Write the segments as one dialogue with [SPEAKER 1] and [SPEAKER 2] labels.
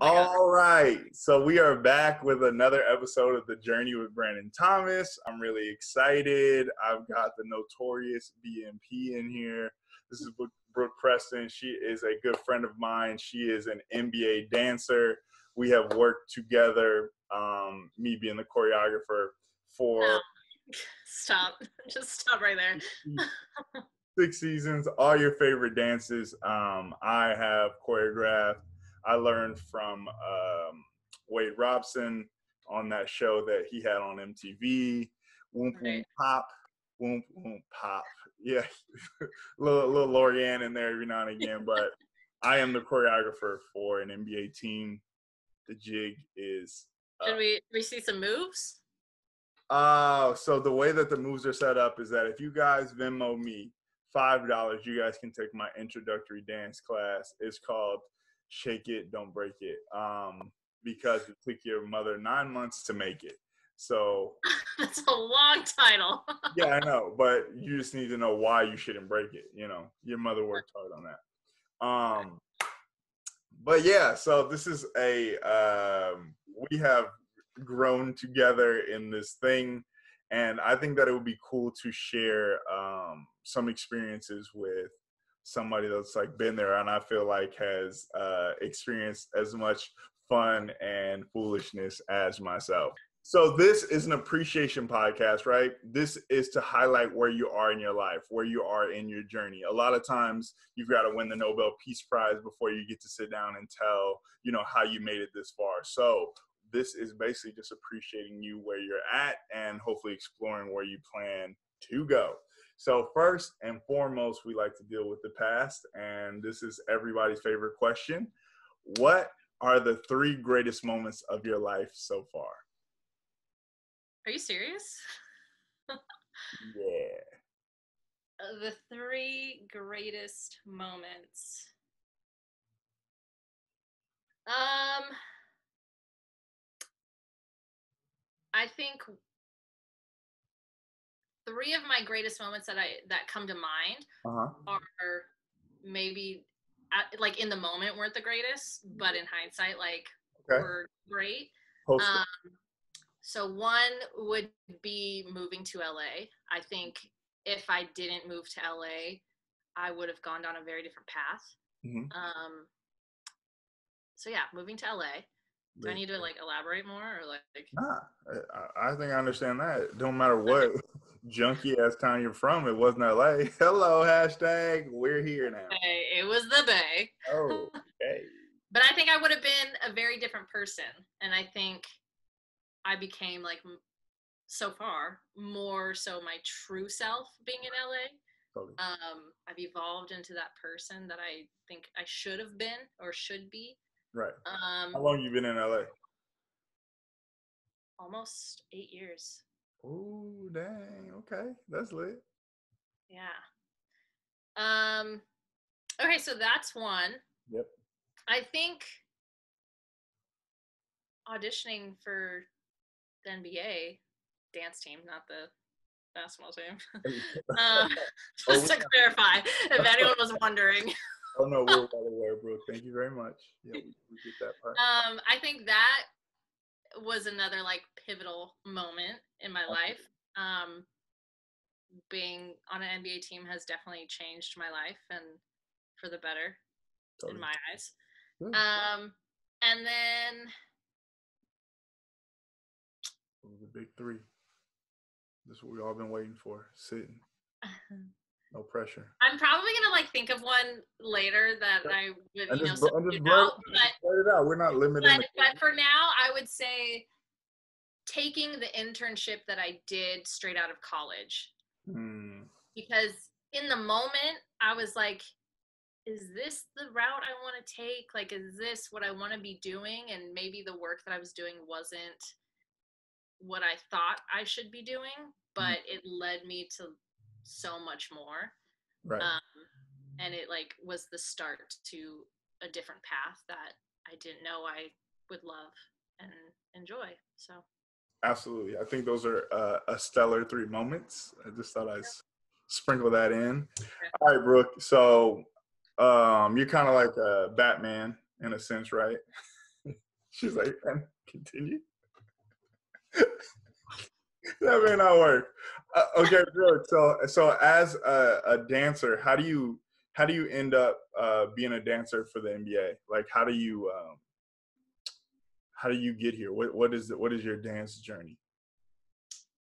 [SPEAKER 1] Oh my God.
[SPEAKER 2] All right. So we are back with another episode of The Journey with Brandon Thomas. I'm really excited. I've got the notorious BMP in here. This is Brooke Preston. She is a good friend of mine. She is an NBA dancer. We have worked together, me being the choreographer, for
[SPEAKER 1] No. Stop. Just stop right there.
[SPEAKER 2] 6 seasons, all your favorite dances. I have choreographed. I learned from Wade Robson on that show that he had on MTV. Woomp Woomp
[SPEAKER 1] Right.
[SPEAKER 2] Pop. Woomp Woomp Pop. Yeah. little Lorianne in there every now and again. But I am the choreographer for an NBA team. The jig is
[SPEAKER 1] Should we see some moves?
[SPEAKER 2] so the way that the moves are set up is that if you guys Venmo me $5, you guys can take my introductory dance class. It's called Shake It, Don't Break It. Because it took your mother 9 months to make it. So
[SPEAKER 1] That's a long title.
[SPEAKER 2] yeah, I know, but you just need to know why you shouldn't break it. You know, your mother worked hard on that. But yeah, so this is we have grown together in this thing, and I think that it would be cool to share some experiences with somebody that's like been there, and I feel like has experienced as much fun and foolishness as myself. So this is an appreciation podcast, right? This is to highlight where you are in your life, where you are in your journey. A lot of times you've got to win the Nobel Peace Prize before you get to sit down and tell, how you made it this far. So this is basically just appreciating you where you're at and hopefully exploring where you plan to go. So first and foremost, we like to deal with the past, and this is everybody's favorite question. What are the 3 greatest moments of your life so far?
[SPEAKER 1] Are you serious?
[SPEAKER 2] Yeah.
[SPEAKER 1] The 3 greatest moments. I think 3 of my greatest moments that come to mind are maybe like in the moment weren't the greatest, but in hindsight, like were great. So one would be moving to LA. I think if I didn't move to LA, I would have gone down a very different path. So yeah, moving to LA. Do I need to like elaborate more or like?
[SPEAKER 2] Nah, I think I understand that. Don't matter what junky ass town you're from, it wasn't LA. Hello, hashtag, we're here now.
[SPEAKER 1] Hey, it was the Bay.
[SPEAKER 2] Oh, okay.
[SPEAKER 1] But I think I would have been a very different person. And I think I became like, so far, more so my true self being in LA.
[SPEAKER 2] Totally.
[SPEAKER 1] I've evolved into that person that I think I should have been or should be.
[SPEAKER 2] Right. How long you been in LA?
[SPEAKER 1] Almost 8 years.
[SPEAKER 2] Oh, dang. Okay. That's lit.
[SPEAKER 1] Yeah. Okay, so that's one.
[SPEAKER 2] Yep.
[SPEAKER 1] I think auditioning for the NBA dance team, not the basketball team. Just to clarify, if anyone was wondering.
[SPEAKER 2] Oh no, we're well aware, Brooke. Thank you very much. Yeah, we get that part.
[SPEAKER 1] I think that was another like pivotal moment in my life. Being on an NBA team has definitely changed my life and for the better in my eyes. And then
[SPEAKER 2] the big 3. This is what we've all been waiting for. Sitting. No pressure.
[SPEAKER 1] I'm probably gonna like think of one later that I would,
[SPEAKER 2] just blurt it out. We're not limiting.
[SPEAKER 1] But for now, I would say taking the internship that I did straight out of college. Because in the moment, I was like, is this the route I want to take? Like, is this what I want to be doing? And maybe the work that I was doing wasn't what I thought I should be doing, but it led me to so much more.
[SPEAKER 2] Right.
[SPEAKER 1] And it like was the start to a different path that I didn't know I would love and enjoy. So
[SPEAKER 2] absolutely. I think those are a stellar 3 moments. I just thought I'd sprinkle that in. Okay. All right, Brooke. So you're kind of like a Batman in a sense, right? She's like, and continue. That may not work. Okay, Brooke. So as a dancer, how do you end up being a dancer for the NBA? Like, how do you get here? What is your dance journey?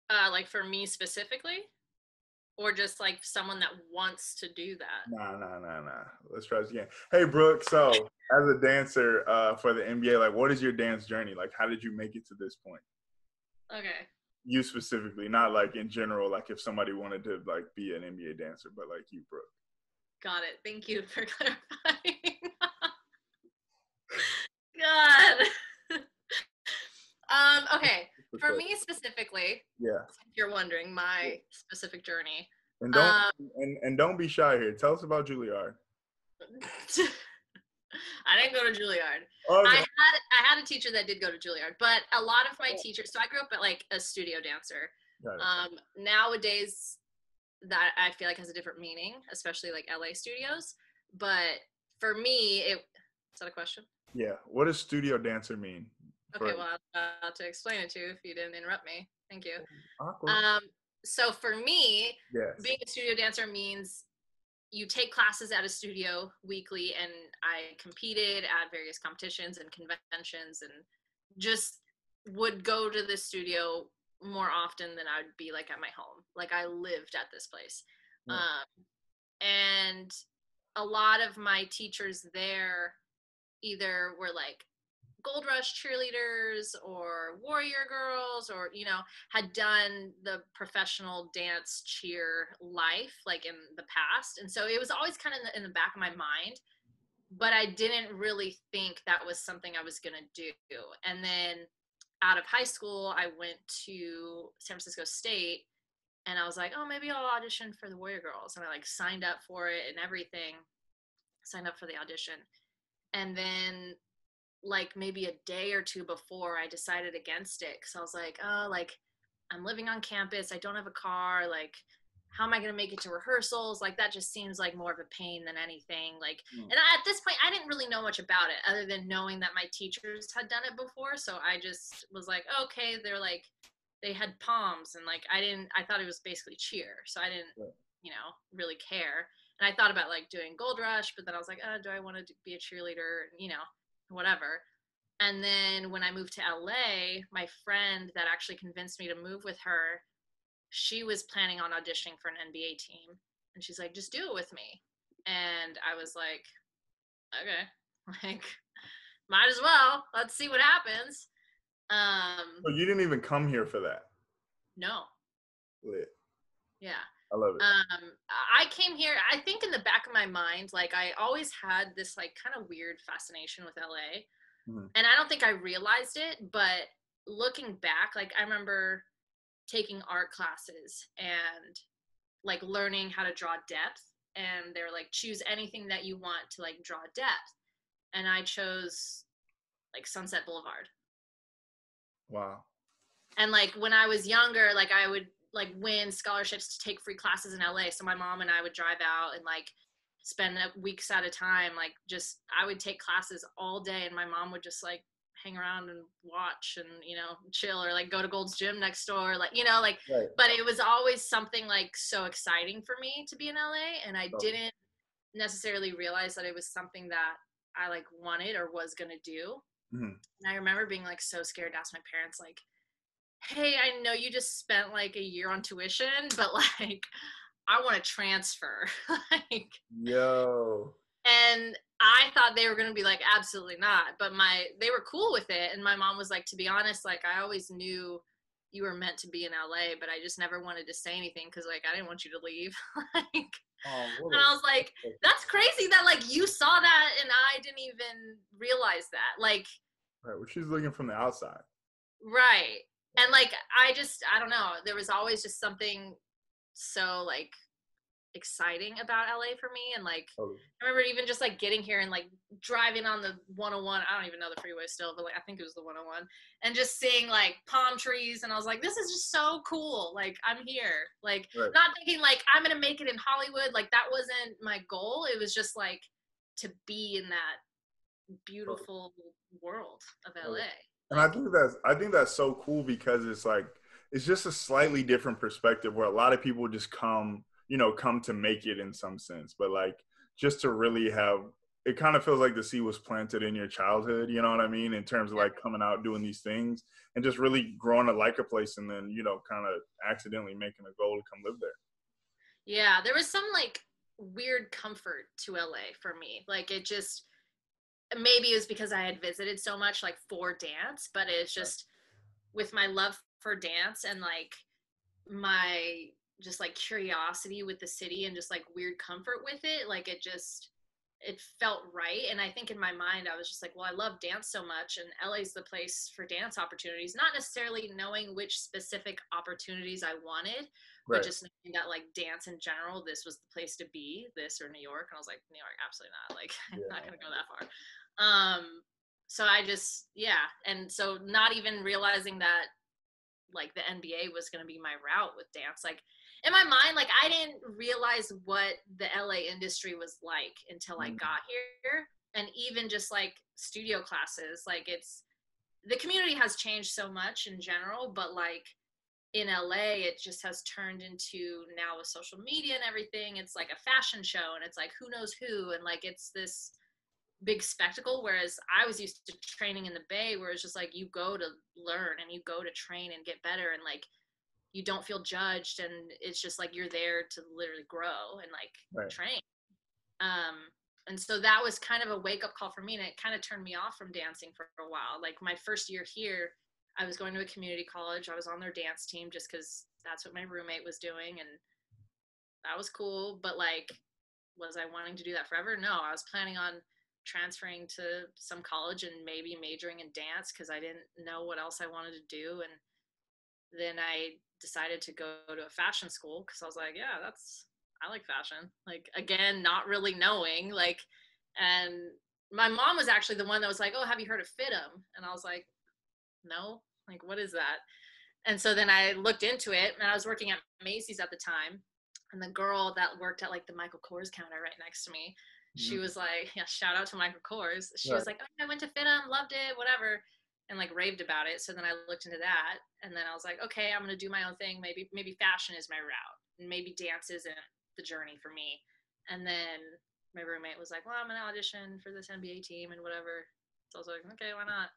[SPEAKER 1] Like for me specifically, or just like someone that wants to do that?
[SPEAKER 2] Nah. Let's try this again. Hey, Brooke. So as a dancer for the NBA, like, what is your dance journey? Like, how did you make it to this point?
[SPEAKER 1] Okay.
[SPEAKER 2] You specifically, not like in general, like if somebody wanted to like be an NBA dancer, but like you, Brooke.
[SPEAKER 1] Got it. Thank you for clarifying. God. Okay. For me specifically,
[SPEAKER 2] yeah.
[SPEAKER 1] If you're wondering my specific journey.
[SPEAKER 2] And don't be shy here. Tell us about Juilliard.
[SPEAKER 1] I didn't go to Juilliard.
[SPEAKER 2] Okay.
[SPEAKER 1] I had a teacher that did go to Juilliard, but a lot of my teachers. So I grew up at like a studio dancer. Nowadays, that I feel like has a different meaning, especially like LA studios. But for me, is that a question?
[SPEAKER 2] Yeah. What does studio dancer mean?
[SPEAKER 1] Okay, well, I was about to explain it to you if you didn't interrupt me. Thank you.
[SPEAKER 2] Awkward.
[SPEAKER 1] So for me,
[SPEAKER 2] yes.
[SPEAKER 1] Being a studio dancer means you take classes at a studio weekly, and I competed at various competitions and conventions and just would go to the studio more often than I would be like at my home. Like I lived at this place. And a lot of my teachers there either were like Gold Rush cheerleaders or Warrior girls, or had done the professional dance cheer life like in the past, and so it was always kind of in the back of my mind, but I didn't really think that was something I was gonna do. And then out of high school, I went to San Francisco State, and I was like, oh, maybe I'll audition for the Warrior Girls, and I like signed up for it and everything, signed up for the audition, and then like maybe a day or two before I decided against it, because I was like, oh, like I'm living on campus, I don't have a car, like how am I going to make it to rehearsals? Like that just seems like more of a pain than anything. Like, and at this point I didn't really know much about it other than knowing that my teachers had done it before. So I just was like, okay, they're like, they had poms, and like I thought it was basically cheer, so I didn't really care. And I thought about like doing Gold Rush, but then I was like, oh, do I want to be a cheerleader, whatever. And then when I moved to LA, my friend that actually convinced me to move with her, she was planning on auditioning for an NBA team, and she's like, just do it with me. And I was like, okay, like might as well, let's see what happens.
[SPEAKER 2] So you didn't even come here for that?
[SPEAKER 1] No.
[SPEAKER 2] Lit.
[SPEAKER 1] Yeah.
[SPEAKER 2] I love it.
[SPEAKER 1] I came here, I think in the back of my mind, like I always had this like kind of weird fascination with LA. And I don't think I realized it, but looking back, like I remember taking art classes and like learning how to draw depth, and they're like, choose anything that you want to like draw depth. And I chose like Sunset Boulevard.
[SPEAKER 2] Wow.
[SPEAKER 1] And like when I was younger, like I would like win scholarships to take free classes in LA. So my mom and I would drive out and like spend weeks at a time, like just I would take classes all day, and my mom would just like hang around and watch and chill, or like go to Gold's Gym next door, like like right. But it was always something like so exciting for me to be in LA, and I didn't necessarily realize that it was something that I like wanted or was gonna do. And I remember being like so scared to ask my parents, like, hey, I know you just spent like a year on tuition, but like I want to transfer. Like,
[SPEAKER 2] yo.
[SPEAKER 1] And I thought they were going to be like, absolutely not. But they were cool with it. And my mom was like, to be honest, like I always knew you were meant to be in LA, but I just never wanted to say anything because like I didn't want you to leave. Like, and I was like, that's crazy that like you saw that and I didn't even realize that. Like,
[SPEAKER 2] right, well, she's looking from the outside.
[SPEAKER 1] Right. And like I don't know, there was always just something so like exciting about LA for me. And like I remember even just like getting here and like driving on the 101, I don't even know the freeway still, but like I think it was the 101, and just seeing like palm trees, and I was like, this is just so cool, like I'm here, like right. Not thinking like I'm gonna make it in Hollywood, like that wasn't my goal. It was just like to be in that beautiful world of LA.
[SPEAKER 2] And I think that's so cool because it's like it's just a slightly different perspective where a lot of people just come to make it in some sense, but like just to really have it kind of feels like the seed was planted in your childhood, you know what I mean, in terms of like coming out doing these things and just really growing to like a place and then kind of accidentally making a goal to come live there.
[SPEAKER 1] Yeah, there was some like weird comfort to LA for me. Like it just maybe it was because I had visited so much like for dance, but it's just with my love for dance and like my just like curiosity with the city and just like weird comfort with it, like it felt right. And I think in my mind I was just like, well, I love dance so much and LA's the place for dance opportunities, not necessarily knowing which specific opportunities I wanted, but just knowing that like dance in general, this was the place to be, this or New York. And I was like, New York, absolutely not, like I'm not gonna go that far. So I just and so not even realizing that like the NBA was going to be my route with dance, like in my mind, like I didn't realize what the LA industry was like until I got here. And even just like studio classes, like the community has changed so much in general, but like in LA it just has turned into, now with social media and everything, it's like a fashion show and it's like who knows who, and like it's this big spectacle, whereas I was used to training in the Bay where it's just like you go to learn and you go to train and get better and like you don't feel judged and it's just like you're there to literally grow and like train. And so that was kind of a wake-up call for me, and it kind of turned me off from dancing for a while. Like my first year here, I was going to a community college, I was on their dance team just because that's what my roommate was doing and that was cool, but like was I wanting to do that forever? No, I was planning on transferring to some college and maybe majoring in dance because I didn't know what else I wanted to do. And then I decided to go to a fashion school because I was like, yeah, I like fashion. Like, again, not really knowing, like, and my mom was actually the one that was like, oh, have you heard of FITM? And I was like, no, like, what is that? And so then I looked into it, and I was working at Macy's at the time. And the girl that worked at like the Michael Kors counter right next to me, she was like, yeah, shout out to Michael Kors. She was like, oh, I went to FITM, loved it, whatever, and like raved about it. So then I looked into that, and then I was like, okay, I'm gonna do my own thing. Maybe fashion is my route, and maybe dance isn't the journey for me. And then my roommate was like, well, I'm gonna audition for this NBA team and whatever. So I was like, okay, why not?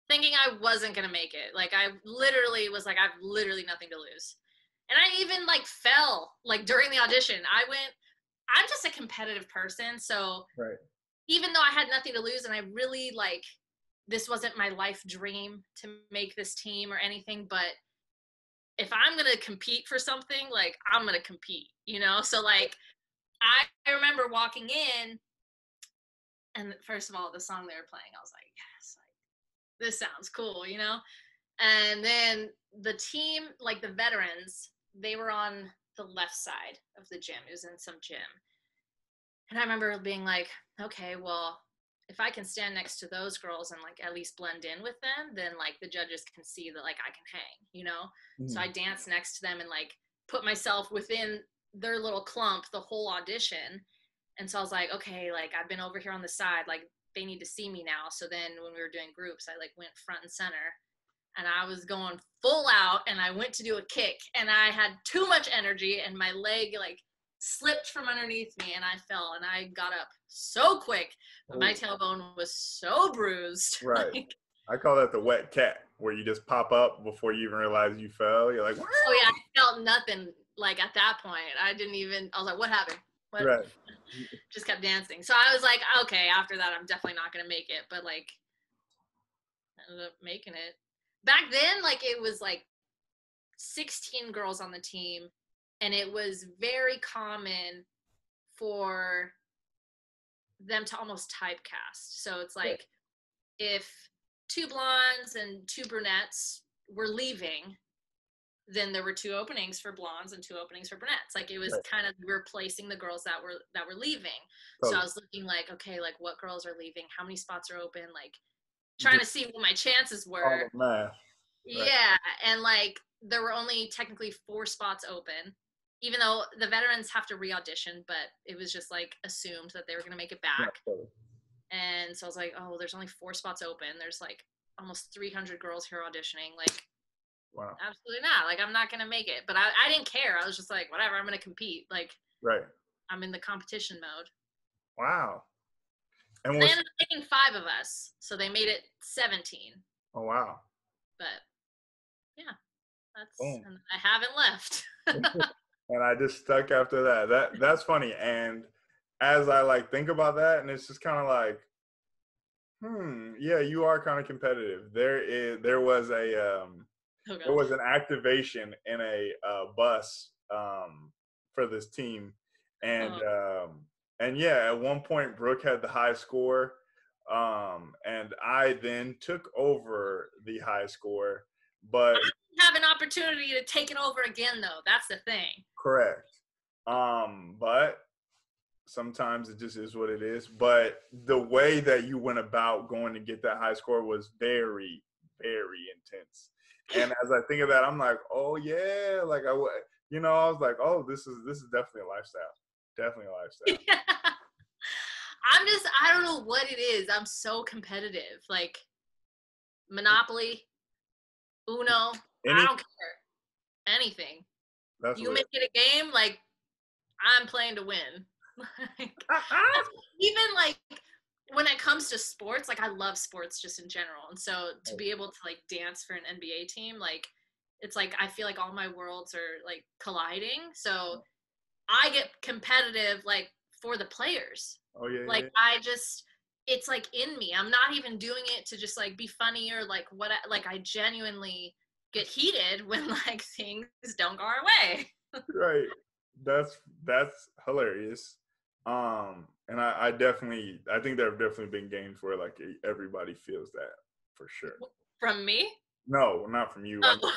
[SPEAKER 1] Thinking I wasn't gonna make it. Like I literally was like, I've literally nothing to lose. And I even like fell like during the audition. I'm just a competitive person. So even though I had nothing to lose and I really like, this wasn't my life dream to make this team or anything, but if I'm going to compete for something, like I'm going to compete, So like, I remember walking in and first of all, the song they were playing, I was like, yes, like this sounds cool, And then the team, like the veterans, they were on the left side of the gym. It was in some gym. And I remember being like, okay, well, if I can stand next to those girls and like at least blend in with them, then like the judges can see that like I can hang, So I danced next to them and like put myself within their little clump the whole audition. And so I was like, okay, like I've been over here on the side, like they need to see me now. So then when we were doing groups, I like went front and center. And I was going full out and I went to do a kick and I had too much energy and my leg like slipped from underneath me and I fell and I got up so quick, but my tailbone was so bruised.
[SPEAKER 2] Right. Like, I call that the wet cat, where you just pop up before you even realize you fell. You're like,
[SPEAKER 1] oh yeah, I felt nothing. Like at that point, I was like, what happened? What?
[SPEAKER 2] Right.
[SPEAKER 1] Just kept dancing. So I was like, okay, after that, I'm definitely not going to make it. But like, I ended up making it. Back then, like it was like 16 girls on the team, and it was very common for them to almost typecast. So it's like if 2 blondes and 2 brunettes were leaving, then there were 2 openings for blondes and 2 openings for brunettes. Like it was kind of replacing the girls that were leaving. So I was looking like, okay, like what girls are leaving, how many spots are open, like trying to see what my chances were. Yeah, and like there were only technically 4 spots open, even though the veterans have to re-audition, but it was just like assumed that they were going to make it back. And so I was like, oh, there's only 4 spots open. There's like almost 300 girls here auditioning. Like,
[SPEAKER 2] Wow.
[SPEAKER 1] absolutely not. Like, I'm not going to make it. But I didn't care. I was just like, whatever, I'm going to compete. Like,
[SPEAKER 2] Right.
[SPEAKER 1] I'm in the competition mode.
[SPEAKER 2] Wow. And
[SPEAKER 1] So they ended up making 5 of us. So they made it 17.
[SPEAKER 2] Oh, wow.
[SPEAKER 1] But yeah,
[SPEAKER 2] Boom.
[SPEAKER 1] and I haven't left.
[SPEAKER 2] And I just stuck after that. That's funny. And as I like think about that, and it's just kind of like, yeah, you are kind of competitive. There was an activation in a bus for this team, and yeah, at one point Brooke had the high score, and I then took over the high score, but
[SPEAKER 1] have an opportunity to take it over again, though. That's the thing.
[SPEAKER 2] Correct. But sometimes it just is what it is. But the way that you went about going to get that high score was very, very intense. And as I think of that, I'm like, oh yeah, like I was like, oh, this is definitely a lifestyle. Definitely a lifestyle.
[SPEAKER 1] Yeah. I don't know what it is. I'm so competitive. Like Monopoly, Uno, I don't care. Anything. You make it a game, like I'm playing to win. Even like when it comes to sports, like I love sports just in general. And so to be able to like dance for an NBA team, like it's like I feel like all my worlds are like colliding. So I get competitive like for the players.
[SPEAKER 2] Oh yeah.
[SPEAKER 1] Like I just it's like in me. I'm not even doing it to just like be funny or like what like I genuinely get heated when like things don't go our way.
[SPEAKER 2] Right. That's hilarious. And I think there have definitely been games where like everybody feels that for sure.
[SPEAKER 1] From me?
[SPEAKER 2] No, not from you.
[SPEAKER 1] Oh.
[SPEAKER 2] I mean,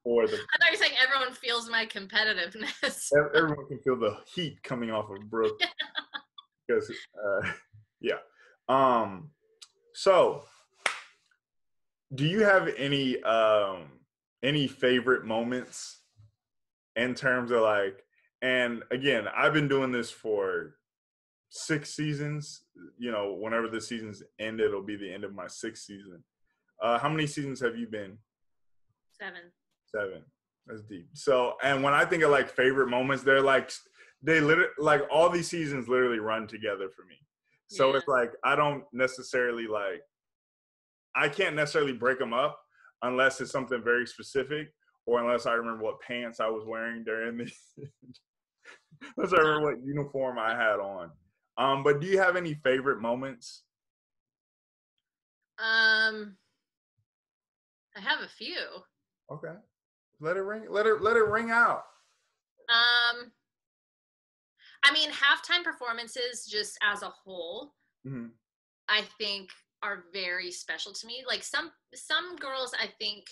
[SPEAKER 2] for the,
[SPEAKER 1] I thought you were saying everyone feels my competitiveness.
[SPEAKER 2] Everyone can feel the heat coming off of Brooke. Because yeah. So do you have any favorite moments in terms of like, and again, I've been doing this for 6 seasons. You know, whenever the season's end, it'll be the end of my 6th season. How many seasons have you been?
[SPEAKER 1] 7.
[SPEAKER 2] 7. That's deep. So, and when I think of like favorite moments, they literally like all these seasons literally run together for me. So It's like I can't necessarily break them up unless it's something very specific or unless I remember what pants I was wearing during the unless I remember what uniform I had on. But do you have any favorite moments?
[SPEAKER 1] I have a few.
[SPEAKER 2] Okay. Let it ring out.
[SPEAKER 1] I mean, halftime performances just as a whole, I think are very special to me. Like some girls I think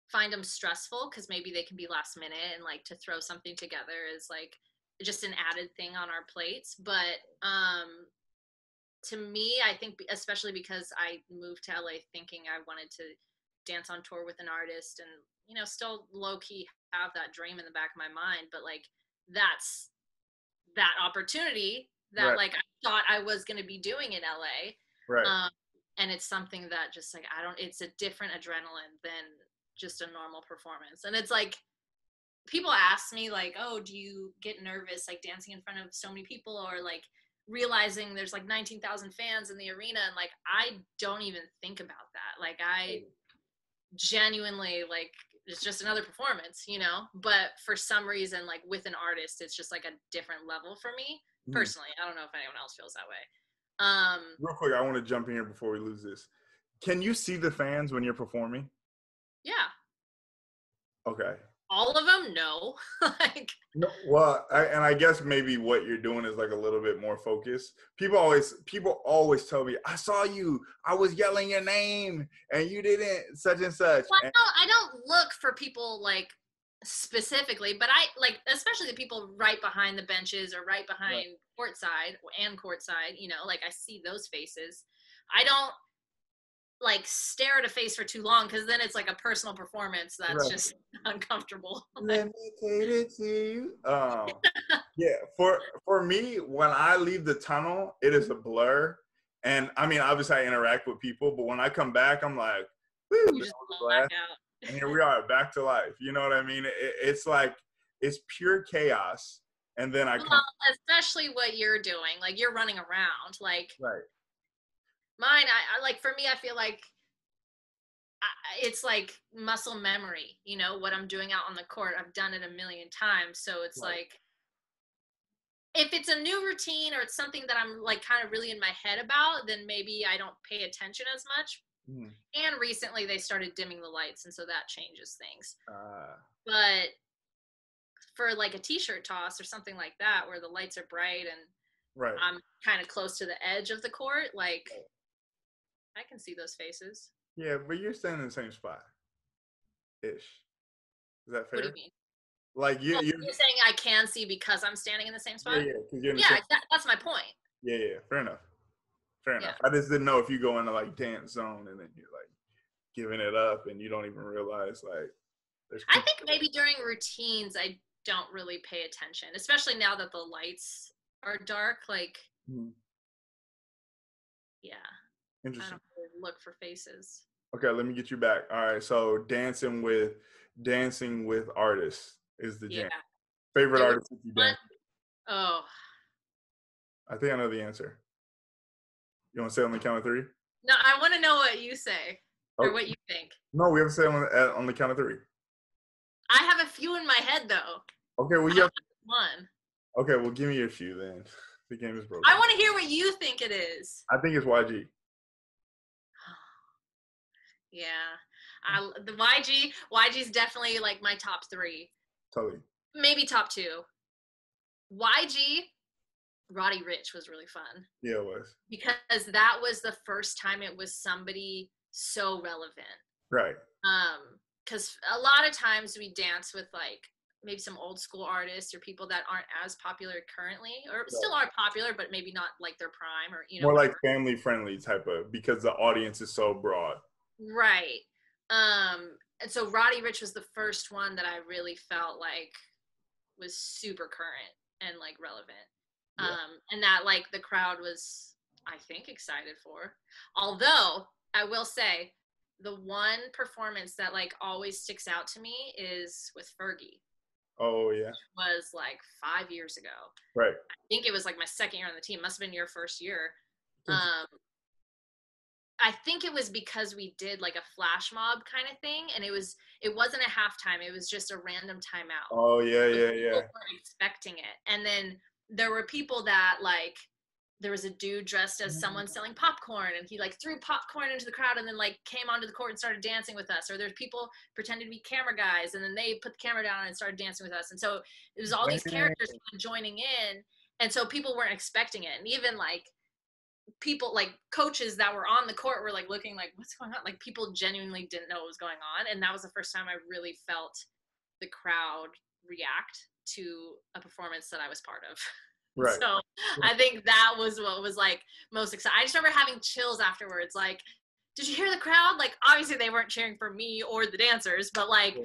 [SPEAKER 1] find them stressful because maybe they can be last minute and like to throw something together is like just an added thing on our plates. But to me, I think especially because I moved to LA thinking I wanted to dance on tour with an artist and, you know, still low key have that dream in the back of my mind. But like, that's that opportunity that like I thought I was going to be doing in LA.
[SPEAKER 2] Right.
[SPEAKER 1] And it's something that just like, it's a different adrenaline than just a normal performance. And it's like, people ask me like, oh, do you get nervous like dancing in front of so many people or like realizing there's like 19,000 fans in the arena? And like, I don't even think about that. Like I genuinely like, it's just another performance, you know, but for some reason, like with an artist, it's just like a different level for me personally. I don't know if anyone else feels that way.
[SPEAKER 2] Real quick, I want to jump in here before we lose this. Can you see the fans when you're performing?
[SPEAKER 1] Yeah.
[SPEAKER 2] Okay.
[SPEAKER 1] All of them? No. Like.
[SPEAKER 2] No, well, I guess maybe what you're doing is like a little bit more focused. People always tell me, I saw you, I was yelling your name, and you didn't such and such.
[SPEAKER 1] Well, I don't look for people like specifically, but I like especially the people right behind the benches or right behind courtside and courtside. You know, like I see those faces. I don't like stare at a face for too long because then it's like a personal performance that's just uncomfortable.
[SPEAKER 2] Let me cater to you. Yeah, for me, when I leave the tunnel, it is a blur, And I mean, obviously I interact with people, but when I come back, I'm like, woo,
[SPEAKER 1] You just black out.
[SPEAKER 2] and here we are back to life. You know what I mean? It's like, it's pure chaos. And then
[SPEAKER 1] especially what you're doing, like you're running around, like
[SPEAKER 2] right.
[SPEAKER 1] Mine, I like, for me, I feel like it's like muscle memory, you know, what I'm doing out on the court. I've done it a million times. So it's
[SPEAKER 2] right.
[SPEAKER 1] like, if it's a new routine or it's something that I'm like kind of really in my head about, then maybe I don't pay attention as much. And recently they started dimming the lights, and so that changes things. But for like a t-shirt toss or something like that, where the lights are bright and
[SPEAKER 2] right.
[SPEAKER 1] I'm kind of close to the edge of the court, like I can see those faces.
[SPEAKER 2] Yeah, but you're standing in the same spot. Ish. Is that fair?
[SPEAKER 1] What do you mean?
[SPEAKER 2] Like you're
[SPEAKER 1] saying I can see because I'm standing in the same spot?
[SPEAKER 2] Yeah,
[SPEAKER 1] that's my point.
[SPEAKER 2] Yeah, fair enough. Fair enough. I just didn't know if you go into like dance zone and then you're like giving it up and you don't even realize like
[SPEAKER 1] I think maybe during routines I don't really pay attention, especially now that the lights are dark. Like, yeah.
[SPEAKER 2] Interesting.
[SPEAKER 1] I don't really look for faces.
[SPEAKER 2] Okay, let me get you back. All right, so dancing with artists is the jam. Favorite artist that you dance with?
[SPEAKER 1] Oh.
[SPEAKER 2] I think I know the answer. You want to say on the count of 3?
[SPEAKER 1] No, I want to know what you say or what you think.
[SPEAKER 2] No, we have to say on the count of 3.
[SPEAKER 1] I have a few in my head though.
[SPEAKER 2] Okay, well you have
[SPEAKER 1] one.
[SPEAKER 2] Okay, well give me your few then. The game is broken.
[SPEAKER 1] I want to hear what you think it is.
[SPEAKER 2] I think it's YG.
[SPEAKER 1] Yeah, the YG's definitely like my top 3.
[SPEAKER 2] Totally.
[SPEAKER 1] Maybe top 2. YG, Roddy Ricch was really fun.
[SPEAKER 2] Yeah, it was.
[SPEAKER 1] Because that was the first time it was somebody so relevant.
[SPEAKER 2] Right.
[SPEAKER 1] Because a lot of times we dance with like maybe some old school artists or people that aren't as popular currently, or still are popular, but maybe not like their prime, or, you know,
[SPEAKER 2] more like family friendly type of, because the audience is so broad.
[SPEAKER 1] Right. And so Roddy Ricch was the first one that I really felt like was super current and like relevant. And that like the crowd was, I think, excited for. Although I will say the one performance that like always sticks out to me is with Fergie.
[SPEAKER 2] Oh yeah.
[SPEAKER 1] Which was like 5 years ago.
[SPEAKER 2] Right.
[SPEAKER 1] I think it was like my second year on the team. Must have been your first year. I think it was because we did like a flash mob kind of thing, and it wasn't a halftime. It was just a random timeout.
[SPEAKER 2] Oh yeah, yeah.
[SPEAKER 1] People weren't expecting it, and then there were people that like, there was a dude dressed as someone selling popcorn, and he like threw popcorn into the crowd, and then like came onto the court and started dancing with us. Or there's people pretending to be camera guys, and then they put the camera down and started dancing with us. And so it was all these characters joining in, and so people weren't expecting it, and even like people like coaches that were on the court were like looking like, what's going on? Like people genuinely didn't know what was going on. And that was the first time I really felt the crowd react to a performance that I was part of.
[SPEAKER 2] Right.
[SPEAKER 1] So I think that was what was like most exciting. I just remember having chills afterwards. Like, did you hear the crowd? Like, obviously they weren't cheering for me or the dancers, but like,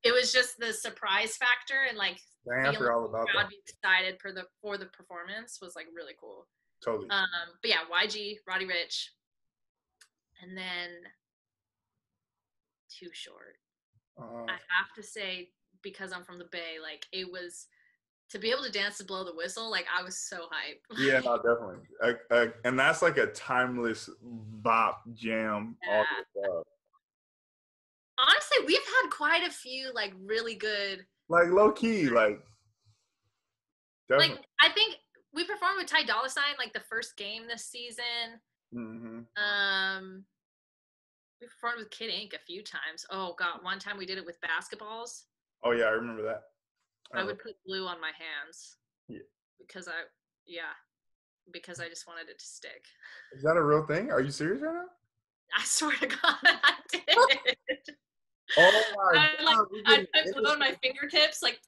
[SPEAKER 1] it was just the surprise factor, and like feeling
[SPEAKER 2] all about
[SPEAKER 1] the crowd be excited for the performance was like really cool.
[SPEAKER 2] Totally.
[SPEAKER 1] But yeah, YG, Roddy Ricch, and then Too Short. I have to say, because I'm from the Bay, like it was, to be able to dance to Blow the Whistle, like I was so hyped.
[SPEAKER 2] Yeah, no, definitely. And that's like a timeless bop jam.
[SPEAKER 1] Yeah. Honestly, we've had quite a few like really good,
[SPEAKER 2] like low key, like
[SPEAKER 1] definitely. Like I think we performed with Ty Dolla $ign like the first game this season. We performed with Kid Ink a few times. Oh god, one time we did it with basketballs.
[SPEAKER 2] Oh yeah, I remember that.
[SPEAKER 1] I would put glue on my hands.
[SPEAKER 2] Yeah.
[SPEAKER 1] Because I just wanted it to stick.
[SPEAKER 2] Is that a real thing? Are you serious right now?
[SPEAKER 1] I swear to God, I did.
[SPEAKER 2] Oh my God.
[SPEAKER 1] I put glue on my fingertips, like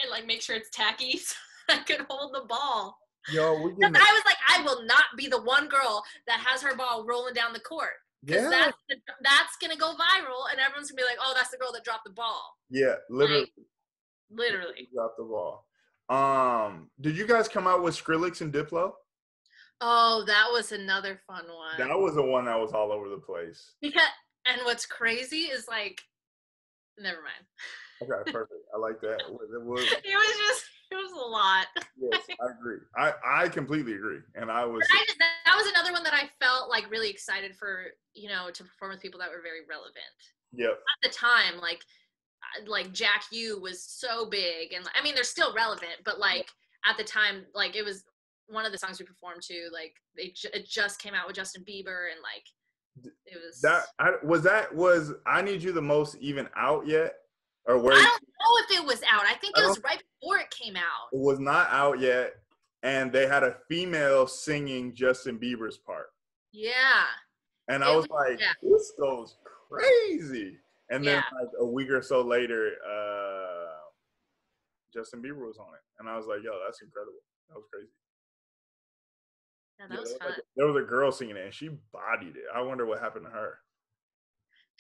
[SPEAKER 1] and like make sure it's tacky so I could hold the ball.
[SPEAKER 2] Yo,
[SPEAKER 1] I was like, I will not be the one girl that has her ball rolling down the court. Because that's gonna go viral, and everyone's gonna be like, "Oh, that's the girl that dropped the ball."
[SPEAKER 2] Yeah, literally.
[SPEAKER 1] Like, literally
[SPEAKER 2] dropped the ball. Did you guys come out with Skrillex and Diplo?
[SPEAKER 1] Oh, that was another fun one.
[SPEAKER 2] That was the one that was all over the place.
[SPEAKER 1] And what's crazy is like, never mind.
[SPEAKER 2] Okay, perfect. I like that.
[SPEAKER 1] It was a lot.
[SPEAKER 2] Yes, I agree. I completely agree. And
[SPEAKER 1] that was another one that I felt like really excited for, to perform with people that were very relevant.
[SPEAKER 2] Yep.
[SPEAKER 1] At the time, like Jack U was so big, and I mean they're still relevant, but like at the time, like it was one of the songs we performed to, like it just came out with Justin Bieber, and like it
[SPEAKER 2] was I Need You the Most even out yet? Or where
[SPEAKER 1] I don't know if it was out. I think it was right before it came out.
[SPEAKER 2] It was not out yet, and they had a female singing Justin Bieber's part.
[SPEAKER 1] Yeah.
[SPEAKER 2] And I was like, this goes crazy. And then like a week or so later, Justin Bieber was on it. And I was like, yo, that's incredible. That was crazy.
[SPEAKER 1] Yeah, that was fun.
[SPEAKER 2] There was a girl singing it, and she bodied it. I wonder what happened to her.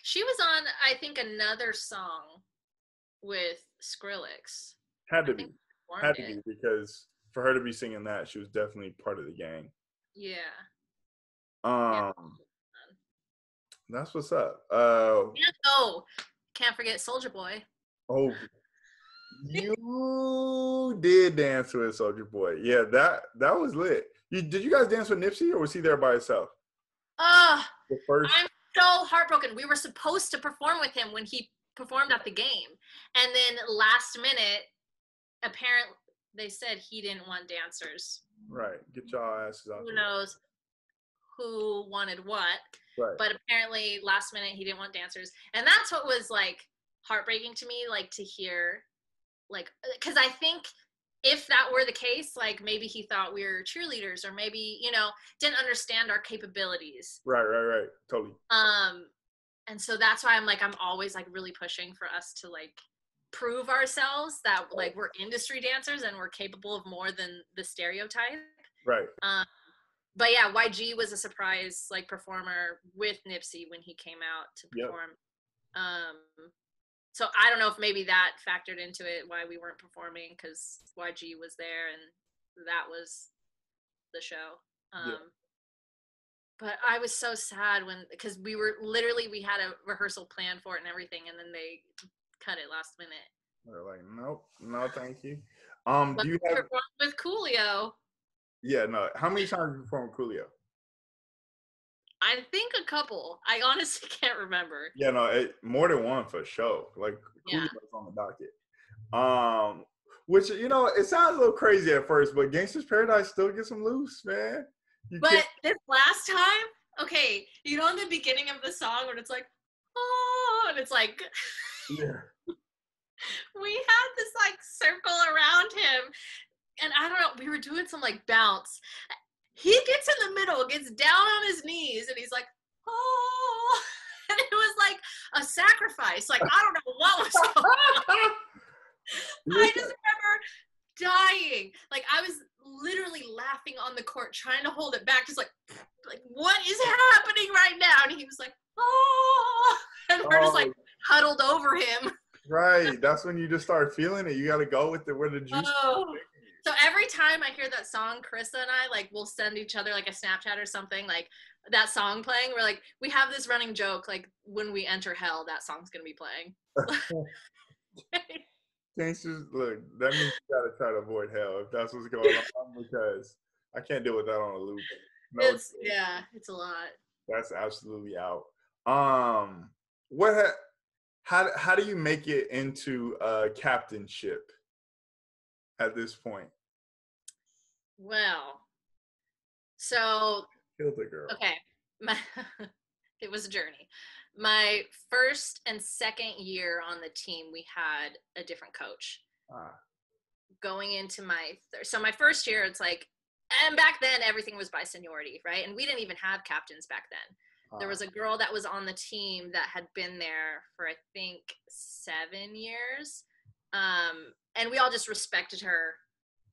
[SPEAKER 1] She was on, I think, another song with Skrillex.
[SPEAKER 2] Had to be, because for her to be singing that, she was definitely part of the gang.
[SPEAKER 1] Yeah.
[SPEAKER 2] That's what's up.
[SPEAKER 1] Can't forget Soulja Boy.
[SPEAKER 2] Oh, you did dance with Soulja Boy. Yeah, that was lit. Did you guys dance with Nipsey, or was he there by himself?
[SPEAKER 1] I'm so heartbroken. We were supposed to perform with him when he performed at the game, and then last minute, apparently they said he didn't want dancers.
[SPEAKER 2] Right, get y'all asses out.
[SPEAKER 1] Who knows who wanted what? Right. But apparently last minute he didn't want dancers, and that's what was like heartbreaking to me, like to hear, like, because I think if that were the case, like maybe he thought we were cheerleaders, or maybe didn't understand our capabilities.
[SPEAKER 2] Right, totally.
[SPEAKER 1] And so that's why I'm always like really pushing for us to like prove ourselves that like we're industry dancers and we're capable of more than the stereotype.
[SPEAKER 2] Right.
[SPEAKER 1] But yeah, YG was a surprise like performer with Nipsey when he came out to perform. Yep. So I don't know if maybe that factored into it, why we weren't performing, because YG was there and that was the show. But I was so sad because we had a rehearsal plan for it and everything, and then they cut it last minute.
[SPEAKER 2] They're like, nope, no, thank you.
[SPEAKER 1] Do you have performed with Coolio?
[SPEAKER 2] Yeah, no. How many times have you performed with Coolio?
[SPEAKER 1] I think a couple. I honestly can't remember.
[SPEAKER 2] Yeah, no, more than one for sure. Like Coolio's on the docket. Which it sounds a little crazy at first, but Gangsta's Paradise still gets them loose, man.
[SPEAKER 1] But this last time, okay, in the beginning of the song when it's like, oh, and it's like,
[SPEAKER 2] yeah.
[SPEAKER 1] We had this like circle around him, and I don't know, we were doing some like bounce. He gets in the middle, gets down on his knees, and he's like, oh, and it was like a sacrifice. Like, I don't know what was going on. I just remember dying. Like, I was literally laughing on the court, trying to hold it back, just like what is happening right now? And he was like, oh, and we're just like huddled over him.
[SPEAKER 2] Right, that's when you just start feeling it. You got to go with it where the juice.
[SPEAKER 1] So every time I hear that song, Carissa and I like we'll send each other like a Snapchat or something, like that song playing. We're like, we have this running joke, like when we enter hell, that song's gonna be playing.
[SPEAKER 2] Gangsters, look, that means you gotta try to avoid hell if that's what's going on, because I can't deal with that on a loop.
[SPEAKER 1] No, it's a lot.
[SPEAKER 2] That's absolutely out. How do you make it into captainship at this point?
[SPEAKER 1] Well, so
[SPEAKER 2] killed the girl.
[SPEAKER 1] Okay, it was a journey. My first and second year on the team, we had a different coach. Going into my first year, it's like, and back then everything was by seniority, right? And we didn't even have captains back then. There was a girl that was on the team that had been there for I think 7 years, and we all just respected her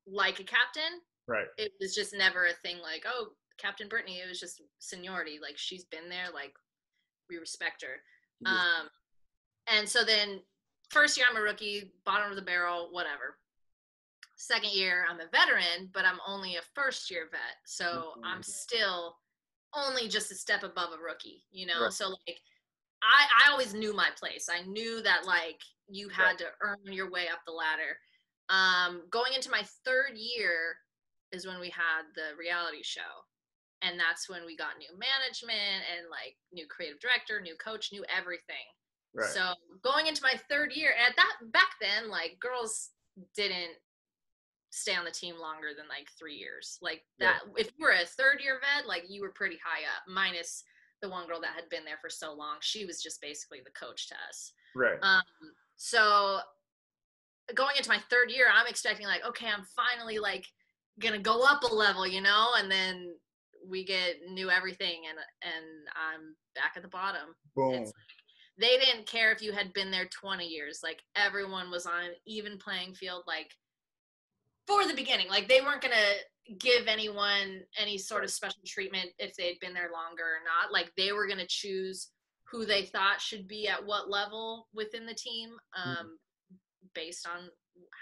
[SPEAKER 1] like a captain.
[SPEAKER 2] Right.
[SPEAKER 1] It was just never a thing like, oh, Captain Brittany. It was just seniority. Like, she's been there. Like, we respect her. Yes. And so then first year I'm a rookie, bottom of the barrel, whatever. Second year, I'm a veteran, but I'm only a first year vet. So I'm still only just a step above a rookie, you know?
[SPEAKER 2] Right.
[SPEAKER 1] So like, I always knew my place. I knew that like you had to earn your way up the ladder. Going into my third year is when we had the reality show. And that's when we got new management and like new creative director, new coach, new everything.
[SPEAKER 2] Right.
[SPEAKER 1] So going into my third year, and at that back then, like girls didn't stay on the team longer than like 3 years. Like that, if you were a third year vet, like you were pretty high up, minus the one girl that had been there for so long. She was just basically the coach to us.
[SPEAKER 2] Right.
[SPEAKER 1] So going into my third year, I'm expecting like, okay, I'm finally like gonna go up a level, you know, and then we get new everything, and I'm back at the bottom.
[SPEAKER 2] Boom.
[SPEAKER 1] It's like, they didn't care if you had been there 20 years. Like everyone was on an even playing field, like for the beginning. Like they weren't gonna give anyone any sort of special treatment if they'd been there longer or not. Like they were gonna choose who they thought should be at what level within the team, based on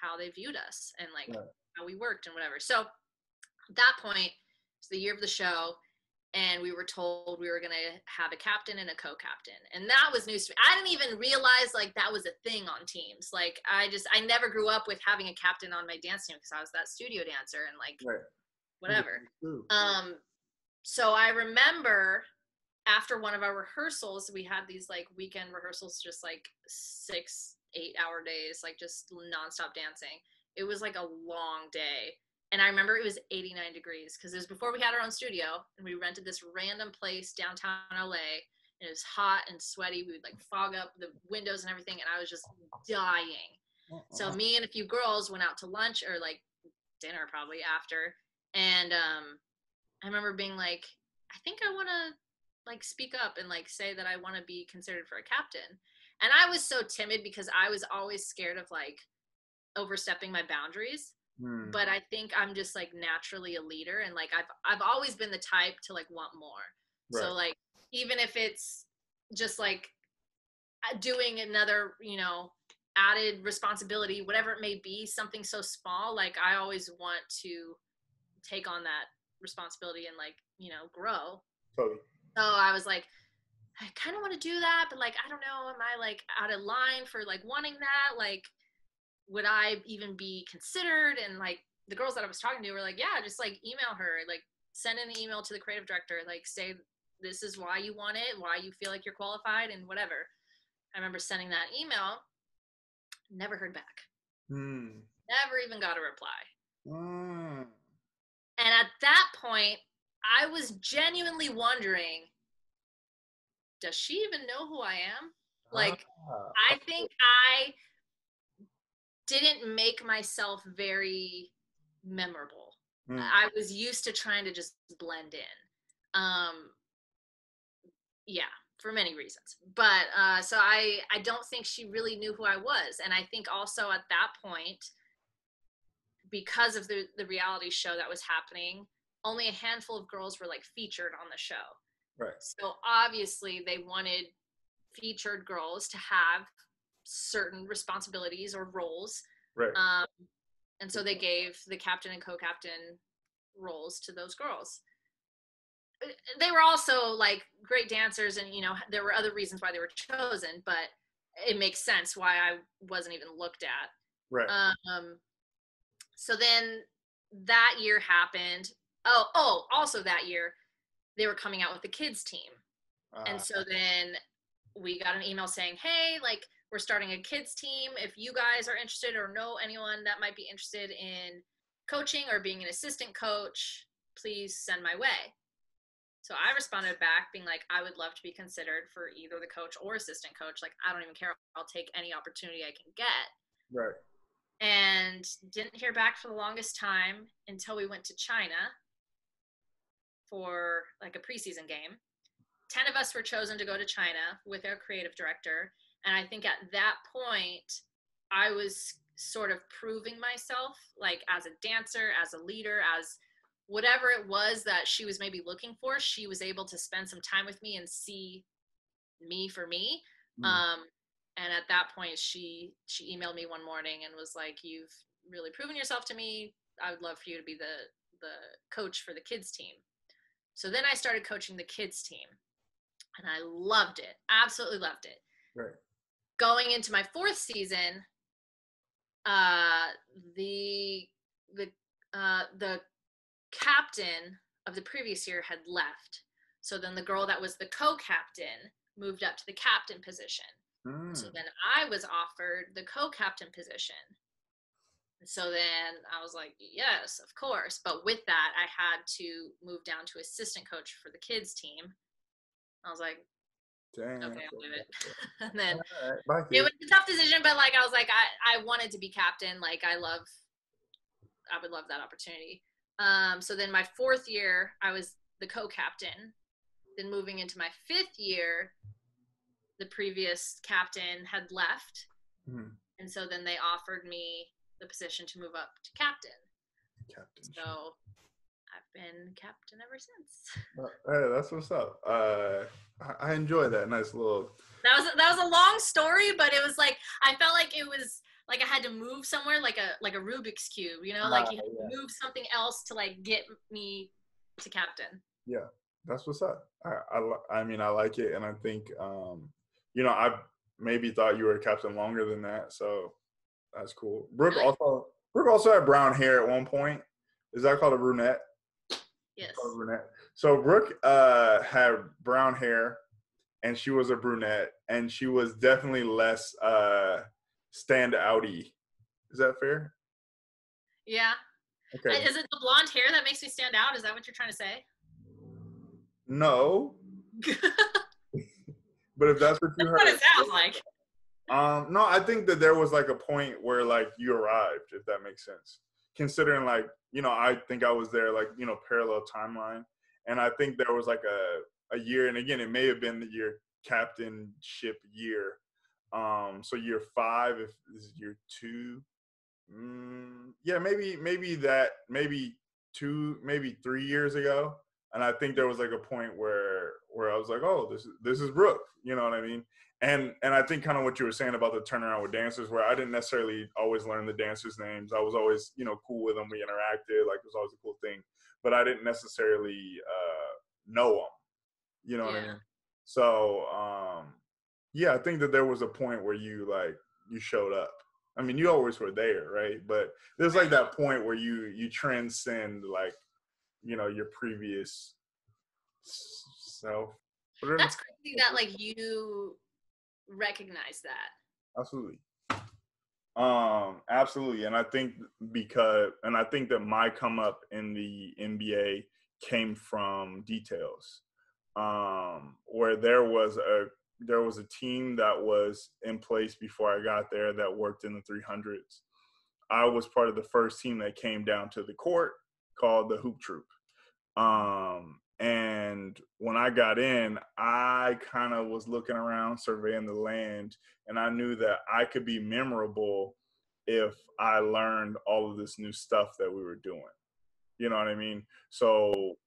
[SPEAKER 1] how they viewed us and like how we worked and whatever. So at that point, it's the year of the show, and we were told we were going to have a captain and a co-captain, and that was news to me. I didn't even realize like that was a thing on teams. Like I never grew up with having a captain on my dance team because I was that studio dancer and like whatever. So I remember after one of our rehearsals, we had these like weekend rehearsals, just like 6-8 hour days, like just nonstop dancing. It was like a long day. And I remember it was 89 degrees because it was before we had our own studio, and we rented this random place downtown LA, and it was hot and sweaty. We would like fog up the windows and everything, and I was just dying. So me and a few girls went out to lunch or like dinner probably after, and I remember being like, I think I want to like speak up and like say that I want to be considered for a captain. And I was so timid because I was always scared of like overstepping my boundaries. But I think I'm just like naturally a leader, and like I've always been the type to like want more. So like even if it's just like doing another, you know, added responsibility, whatever it may be, something so small, like I always want to take on that responsibility and like, you know, grow.
[SPEAKER 2] Totally.
[SPEAKER 1] So I was like, I kind of want to do that, but like I don't know, am I like out of line for like wanting that? Like would I even be considered? And like the girls that I was talking to were like, yeah, just like email her, like send an email to the creative director, like say this is why you want it, why you feel like you're qualified, and whatever. I remember sending that email, never heard back. Never even got a reply. And at that point, I was genuinely wondering, does she even know who I am? Like, I think I didn't make myself very memorable. I was used to trying to just blend in. Yeah, for many reasons. But so I don't think she really knew who I was. And I think also at that point, because of the reality show that was happening, only a handful of girls were like featured on the show.
[SPEAKER 2] Right.
[SPEAKER 1] So obviously they wanted featured girls to have certain responsibilities or roles.
[SPEAKER 2] Right.
[SPEAKER 1] And so they gave the captain and co-captain roles to those girls. They were also like great dancers, and you know there were other reasons why they were chosen, but it makes sense why I wasn't even looked at.
[SPEAKER 2] Right.
[SPEAKER 1] So then that year happened. Also that year they were coming out with the kids team. And so then we got an email saying, hey, like we're starting a kids team. If you guys are interested or know anyone that might be interested in coaching or being an assistant coach, please send my way. So I responded back being like, I would love to be considered for either the coach or assistant coach. Like, I don't even care. I'll take any opportunity I can get.
[SPEAKER 2] Right.
[SPEAKER 1] And didn't hear back for the longest time until we went to China for like a preseason game. 10 of us were chosen to go to China with our creative director. And I think at that point, I was sort of proving myself, like as a dancer, as a leader, as whatever it was that she was maybe looking for. She was able to spend some time with me and see me for me. And at that point, she emailed me one morning and was like, you've really proven yourself to me. I would love for you to be the coach for the kids team. So then I started coaching the kids team, and I loved it. Absolutely loved it.
[SPEAKER 2] Right.
[SPEAKER 1] Going into my 4th season, the captain of the previous year had left. So then the girl that was the co-captain moved up to the captain position. So then I was offered the co-captain position. So then I was like, yes, of course. But with that, I had to move down to assistant coach for the kids team. I was like,
[SPEAKER 2] Dang.
[SPEAKER 1] okay, I'll do it. And then
[SPEAKER 2] Bye,
[SPEAKER 1] it was a tough decision, but like I was like, I wanted to be captain. Like I would love that opportunity. So then my 4th year, I was the co-captain. Then moving into my 5th year, the previous captain had left. Mm-hmm. And so then they offered me the position to move up to captain. So I've been captain ever since.
[SPEAKER 2] Hey, that's what's up. I enjoy that nice little.
[SPEAKER 1] That was a long story, but it was like I felt like it was like I had to move somewhere, like a Rubik's cube, you know, like you had to move something else to like get me to captain.
[SPEAKER 2] Yeah, that's what's up. I mean, I like it, and I think you know, I maybe thought you were a captain longer than that, so that's cool. Brooke also had brown hair at one point. Is that called a brunette?
[SPEAKER 1] Yes.
[SPEAKER 2] Brunette. So Brooke had brown hair, and she was a brunette, and she was definitely less stand-outy. Is that fair?
[SPEAKER 1] Yeah. Okay. Is it the blonde hair that makes me stand out? Is that what you're trying to say?
[SPEAKER 2] No. But if that's what you heard.
[SPEAKER 1] That's what it sounds like.
[SPEAKER 2] No, I think that there was like a point where like you arrived, if that makes sense. Considering like, you know, I think I was there like, you know, parallel timeline. And I think there was like a year, and again, it may have been your captainship year. So year 5, if this is year 2. Yeah, maybe 2, maybe 3 years ago. And I think there was like a point where I was like, oh, this is Brooke, you know what I mean? And I think kind of what you were saying about the turnaround with dancers, where I didn't necessarily always learn the dancers' names. I was always, you know, cool with them. We interacted, like it was always a cool thing, but I didn't necessarily know them. You know what I mean? So yeah, I think that there was a point where you showed up. I mean, you always were there, right? But there's like that point where you transcend like, you know, your previous self.
[SPEAKER 1] That's crazy that like you recognize that.
[SPEAKER 2] Absolutely. Absolutely. And I think that my come up in the NBA came from details. Where there was a team that was in place before I got there that worked in the 300s. I was part of the first team that came down to the court called the Hoop Troop. And when I got in, I kind of was looking around, surveying the land, and I knew that I could be memorable if I learned all of this new stuff that we were doing. You know what I mean? So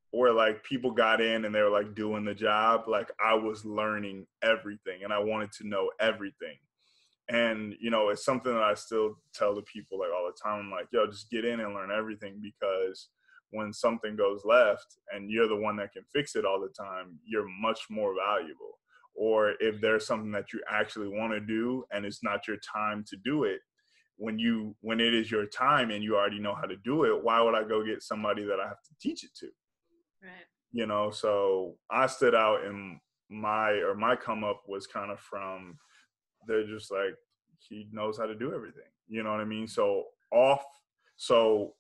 [SPEAKER 2] where like people got in and they were like doing the job, like I was learning everything and I wanted to know everything. And, you know, it's something that I still tell the people like all the time. I'm like, yo, just get in and learn everything, because when something goes left and you're the one that can fix it all the time, you're much more valuable. Or if there's something that you actually want to do and it's not your time to do it, when it is your time and you already know how to do it, why would I go get somebody that I have to teach it to?
[SPEAKER 1] Right.
[SPEAKER 2] You know, so I stood out in my come up was kind of from, they're just like, he knows how to do everything. You know what I mean? So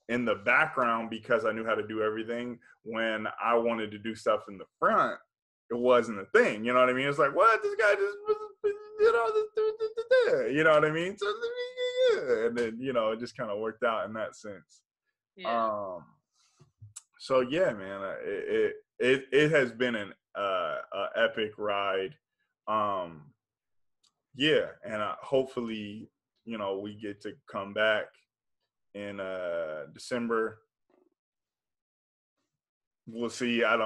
[SPEAKER 2] in the background, because I knew how to do everything, when I wanted to do stuff in the front, it wasn't a thing. You know what I mean? It's like, what? This guy just did all this, you know what I mean? So, and then, you know, it just kind of worked out in that sense.
[SPEAKER 1] Yeah.
[SPEAKER 2] So yeah, man, it has been an epic ride. Yeah, and hopefully, you know, we get to come back in December. We'll see. I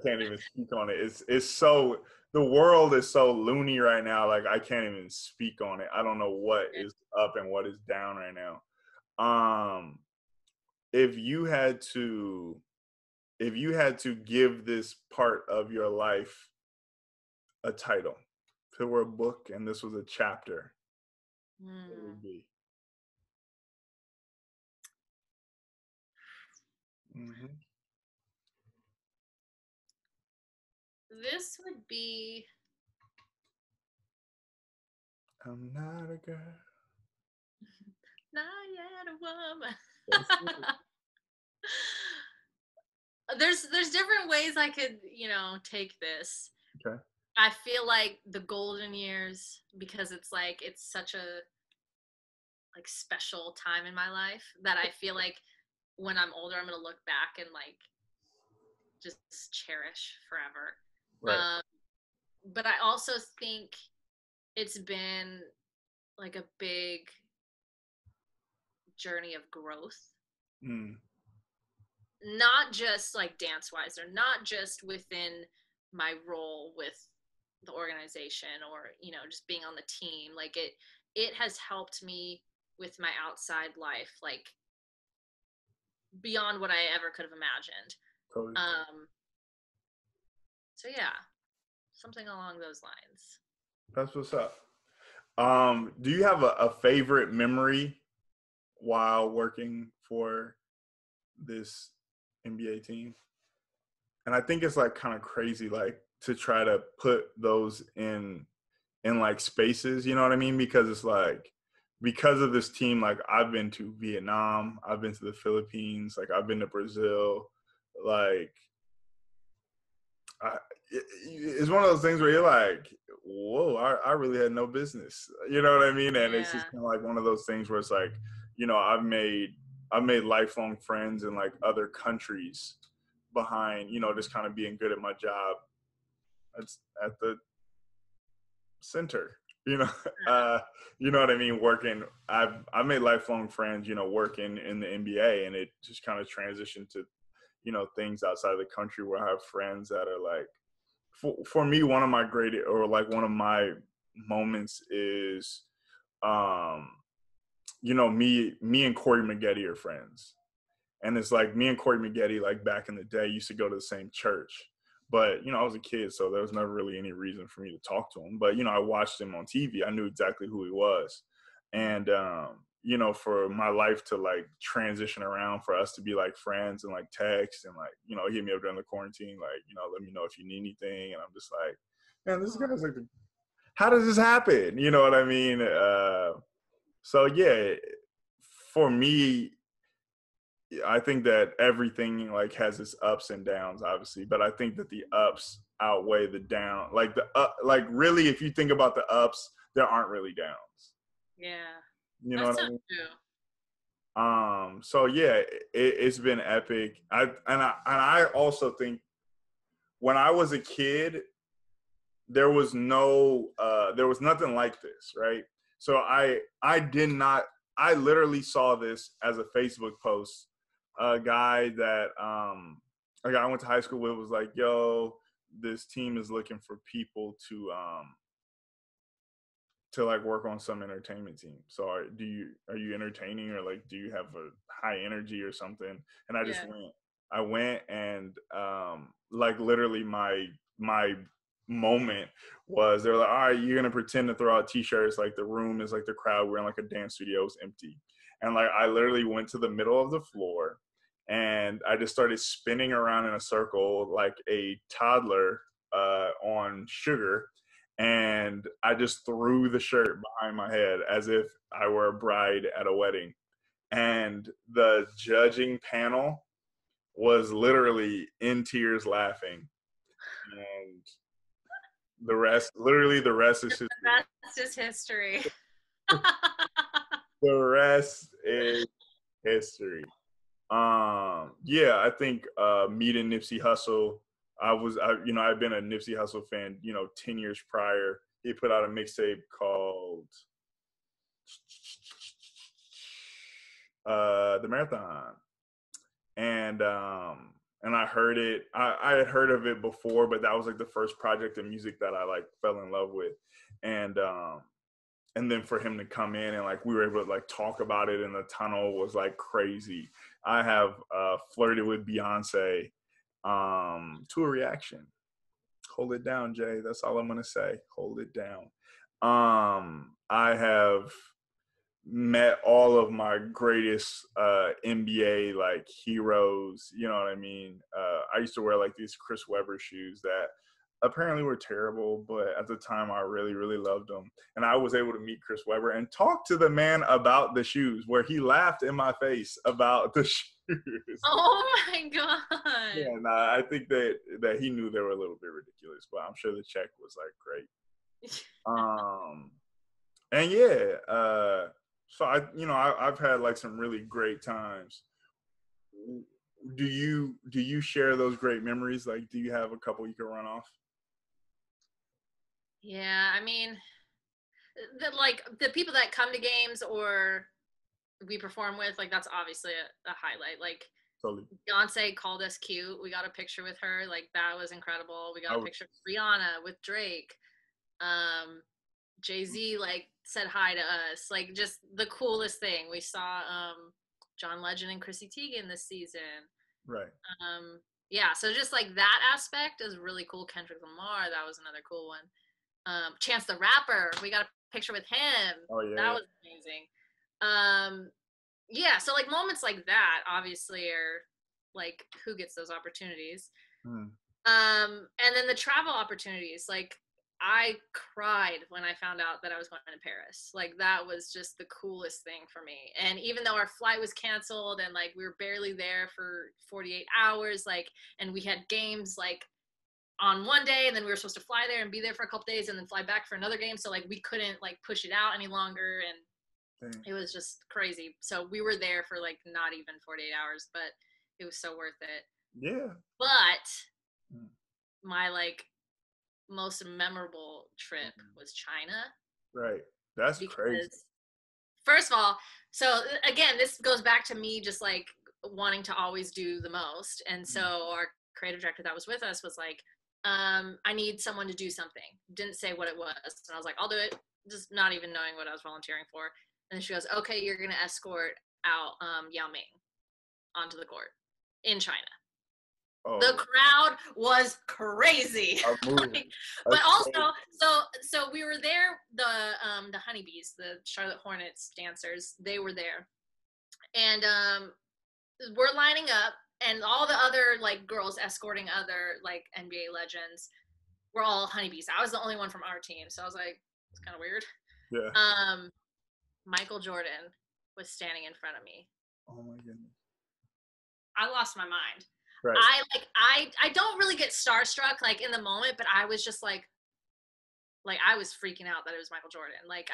[SPEAKER 2] can't even speak on it. It's so the world is so loony right now. Like I can't even speak on it. I don't know what is up and what is down right now. If you had to give this part of your life a title, if it were a book and this was a chapter, what would it be? Mm-hmm.
[SPEAKER 1] This would be.
[SPEAKER 2] I'm not a girl.
[SPEAKER 1] Not yet a woman.
[SPEAKER 2] That's it.
[SPEAKER 1] There's different ways I could, take this.
[SPEAKER 2] Okay.
[SPEAKER 1] I feel like the golden years, because it's like it's such a like special time in my life that I feel like when I'm older I'm gonna look back and like just cherish forever.
[SPEAKER 2] Right.
[SPEAKER 1] But I also think it's been like a big journey of growth.
[SPEAKER 2] Mm.
[SPEAKER 1] Not just like dance wise or not just within my role with the organization or just being on the team. Like it has helped me with my outside life, like beyond what I ever could have imagined.
[SPEAKER 2] Totally.
[SPEAKER 1] So yeah, something along those lines.
[SPEAKER 2] That's what's up. Do you have a favorite memory while working for this NBA team? And I think it's like kind of crazy, like to try to put those in like spaces, you know what I mean? Because it's like, because of this team, like I've been to Vietnam, I've been to the Philippines, like I've been to Brazil, like it's one of those things where you're like, whoa, I really had no business, you know what I mean? And it's just kind of like one of those things where it's like, I've made lifelong friends in like other countries behind, just kind of being good at my job. That's at the center, you know what I mean? Working, I've made lifelong friends, working in the NBA, and it just kind of transitioned to, things outside of the country where I have friends that are like, for me, one of my one of my moments is, me and Corey Maggette are friends. And it's like me and Corey Maggette, like back in the day, used to go to the same church. But, I was a kid, so there was never really any reason for me to talk to him. But, I watched him on TV. I knew exactly who he was. And, for my life to like transition around, for us to be like friends and like text and like, hit me up during the quarantine, like, let me know if you need anything. And I'm just like, man, this guy's like, how does this happen? You know what I mean? So yeah, for me, I think that everything like has its ups and downs, obviously, but I think that the ups outweigh the down. Like like really, if you think about the ups, there aren't really downs.
[SPEAKER 1] Yeah,
[SPEAKER 2] you know
[SPEAKER 1] that's
[SPEAKER 2] what I
[SPEAKER 1] so
[SPEAKER 2] mean?
[SPEAKER 1] true.
[SPEAKER 2] So yeah, it's been epic. I also think when I was a kid, there was nothing like this, right? So I literally saw this as a Facebook post. A guy I went to high school with was like, yo, this team is looking for people to like work on some entertainment team. So are you entertaining, or like do you have a high energy or something? And I just went. I went and like literally my moment was, they're like, all right, you're gonna pretend to throw out t-shirts, like the room is like the crowd, we're in like a dance studio, is empty. And like I literally went to the middle of the floor and I just started spinning around in a circle like a toddler on sugar, and I just threw the shirt behind my head as if I were a bride at a wedding. And the judging panel was literally in tears laughing. And the rest is history.
[SPEAKER 1] The rest is history.
[SPEAKER 2] The rest is history. Yeah, I think meeting Nipsey Hussle, I've been a Nipsey Hussle fan, 10 years prior. He put out a mixtape called The Marathon. And and I heard it. I had heard of it before, but that was like the first project of music that I like fell in love with. And then for him to come in and like we were able to like talk about it in the tunnel was like crazy. I have flirted with Beyonce to a reaction. Hold it down, Jay. That's all I'm gonna say. Hold it down. I have met all of my greatest NBA like heroes. You know what I mean? I used to wear like these Chris Webber shoes that apparently were terrible, but at the time I really, really loved them. And I was able to meet Chris Webber and talk to the man about the shoes, where he laughed in my face about the shoes.
[SPEAKER 1] Oh my god!
[SPEAKER 2] Yeah, and I think that he knew they were a little bit ridiculous, but I'm sure the check was like great. And yeah, so I've had like some really great times. Do you share those great memories? Like, do you have a couple you can run off?
[SPEAKER 1] Yeah, I mean, the people that come to games or we perform with, like that's obviously a highlight. Like
[SPEAKER 2] Totally.
[SPEAKER 1] Beyonce called us cute. We got a picture with her. Like that was incredible. We got a picture with Rihanna, with Drake. Jay-Z like said hi to us. Like just the coolest thing. We saw John Legend and Chrissy Teigen this season.
[SPEAKER 2] Right.
[SPEAKER 1] Yeah, so just like that aspect is really cool. Kendrick Lamar, that was another cool one. Chance the Rapper, we got a picture with him.
[SPEAKER 2] Oh yeah.
[SPEAKER 1] That was amazing. Yeah, so like moments like that obviously are like who gets those opportunities. And then the travel opportunities, like I cried when I found out that I was going to Paris. Like that was just the coolest thing for me. And even though our flight was canceled and like we were barely there for 48 hours, like, and we had games like on one day and then we were supposed to fly there and be there for a couple days and then fly back for another game. So like we couldn't like push it out any longer. And it was just crazy. So we were there for like not even 48 hours, but it was so worth it.
[SPEAKER 2] Yeah.
[SPEAKER 1] But my like most memorable trip was China.
[SPEAKER 2] Right. That's crazy.
[SPEAKER 1] First of all, so again, this goes back to me just like wanting to always do the most. And so our creative director that was with us was like, I need someone to do something. Didn't say what it was. And I was like, I'll do it. Just not even knowing what I was volunteering for. And then she goes, okay, you're going to escort out Yao Ming onto the court in China. Oh. The crowd was crazy. Like, but also, so we were there. The Honeybees, the Charlotte Hornets dancers, they were there, and we're lining up, and all the other like girls escorting other like NBA legends were all Honeybees. I was the only one from our team, so I was like, it's kind of weird.
[SPEAKER 2] Yeah.
[SPEAKER 1] Michael Jordan was standing in front of me.
[SPEAKER 2] Oh my goodness.
[SPEAKER 1] I lost my mind.
[SPEAKER 2] Right.
[SPEAKER 1] I don't really get starstruck like in the moment, but I was just like I was freaking out that it was Michael Jordan. Like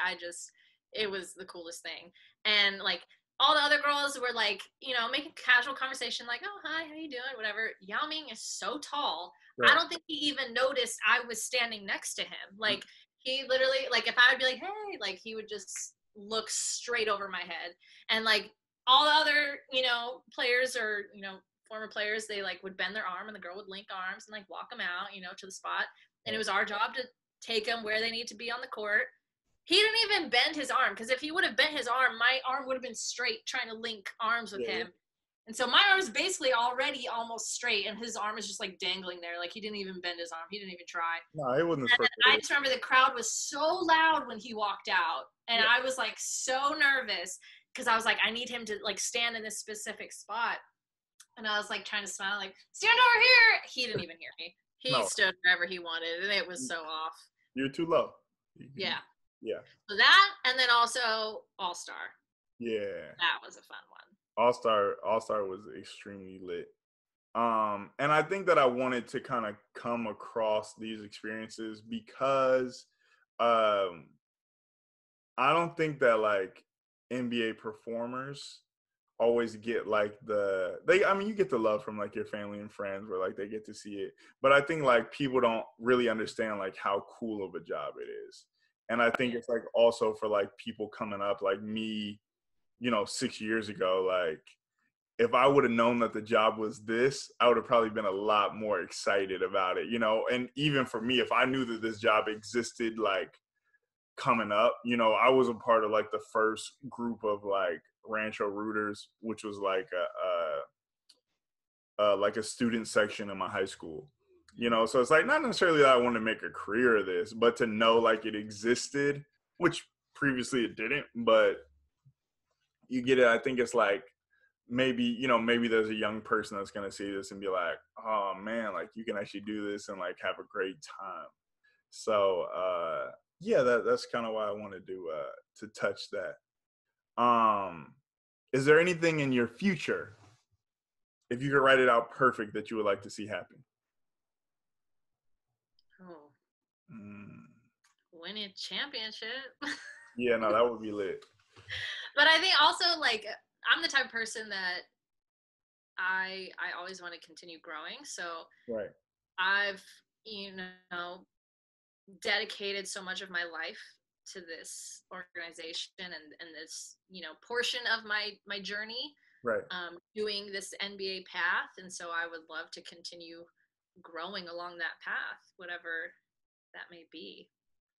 [SPEAKER 1] it was the coolest thing. And like all the other girls were like, you know, making casual conversation like, oh, hi, how you doing? Whatever. Yao Ming is so tall. Right. I don't think he even noticed I was standing next to him. Like he literally, like if I would be like, hey, like he would just look straight over my head. And like all the other, you know, players or, you know, former players, they like would bend their arm and the girl would link arms and like walk them out, you know, to the spot. And it was our job to take them where they need to be on the court. He didn't even bend his arm, because if he would have bent his arm, my arm would have been straight trying to link arms with him. And so my arm is basically already almost straight and his arm is just like dangling there. Like he didn't even bend his arm. He didn't even try.
[SPEAKER 2] No, it wasn't.
[SPEAKER 1] I just remember the crowd was so loud when he walked out. And I was like so nervous because I was like, I need him to like stand in this specific spot. And I was like trying to smile, like, stand over here. He didn't even hear me. He stood wherever he wanted, and it was so off.
[SPEAKER 2] You're too low.
[SPEAKER 1] Yeah.
[SPEAKER 2] Yeah.
[SPEAKER 1] So that, and then also All-Star.
[SPEAKER 2] Yeah.
[SPEAKER 1] That was a fun one.
[SPEAKER 2] All-Star was extremely lit. And I think that I wanted to kind of come across these experiences because I don't think that like NBA performers always get like you get the love from like your family and friends where like they get to see it, but I think like people don't really understand like how cool of a job it is. And I think it's like also for like people coming up like me, you know, 6 years ago, like if I would have known that the job was this, I would have probably been a lot more excited about it, you know? And even for me, if I knew that this job existed, like, coming up, you know, I was a part of like the first group of like Rancho Rooters, which was like a student section in my high school, you know. So it's like not necessarily that I want to make a career of this, but to know like it existed, which previously it didn't, but you get it. I think it's like maybe, you know, maybe there's a young person that's going to see this and be like, oh man, like you can actually do this and like have a great time. So yeah, that's kind of why I wanted to touch that. Is there anything in your future, if you could write it out perfect, that you would like to see happen?
[SPEAKER 1] Oh, winning a championship.
[SPEAKER 2] Yeah, no, that would be lit.
[SPEAKER 1] But I think also, like, I'm the type of person that I always want to continue growing. So
[SPEAKER 2] right.
[SPEAKER 1] I've, you know, dedicated so much of my life to this organization and this, you know, portion of my journey,
[SPEAKER 2] right,
[SPEAKER 1] doing this NBA path. And so I would love to continue growing along that path, whatever that may be.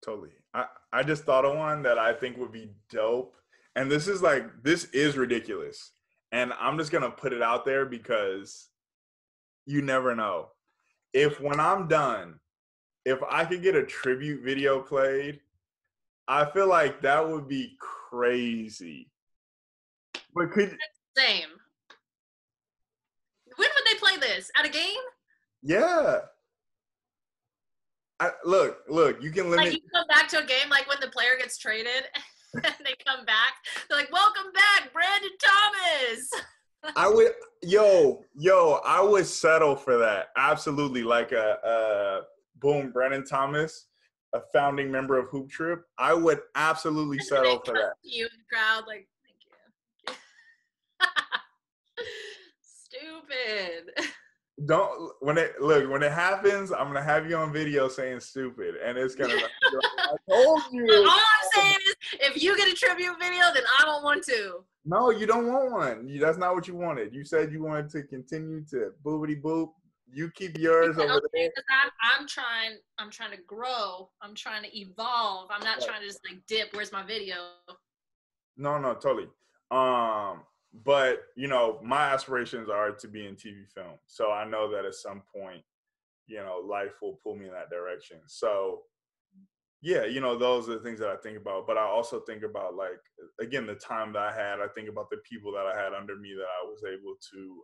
[SPEAKER 2] Totally. I just thought of one that I think would be dope. And this is ridiculous. And I'm just going to put it out there because you never know. If when I'm done, if I could get a tribute video played, I feel like that would be crazy. But
[SPEAKER 1] Same. When would they play this? At a game?
[SPEAKER 2] Yeah. Look, you can limit.
[SPEAKER 1] Like you come back to a game, like when the player gets traded and they come back, they're like, "Welcome back, Brandon Thomas."
[SPEAKER 2] I would, I would settle for that. Absolutely, like boom, Brandon Thomas, a founding member of Hoop Trip. I would absolutely settle for that.
[SPEAKER 1] You in the crowd, like, thank you. Stupid.
[SPEAKER 2] Don't when it happens, I'm gonna have you on video saying stupid, and it's gonna. I told you.
[SPEAKER 1] All I'm saying is, if you get a tribute video, then I don't want to.
[SPEAKER 2] No, you don't want one. That's not what you wanted. You said you wanted to continue to boobity boop. You keep yours over there.
[SPEAKER 1] I'm trying to grow. I'm trying to evolve. I'm not trying to just like dip. Where's my video?
[SPEAKER 2] No, totally. But you know, my aspirations are to be in TV film. So I know that at some point, you know, life will pull me in that direction. So yeah, you know, those are the things that I think about. But I also think about, like, again, the time that I had. I think about the people that I had under me that I was able to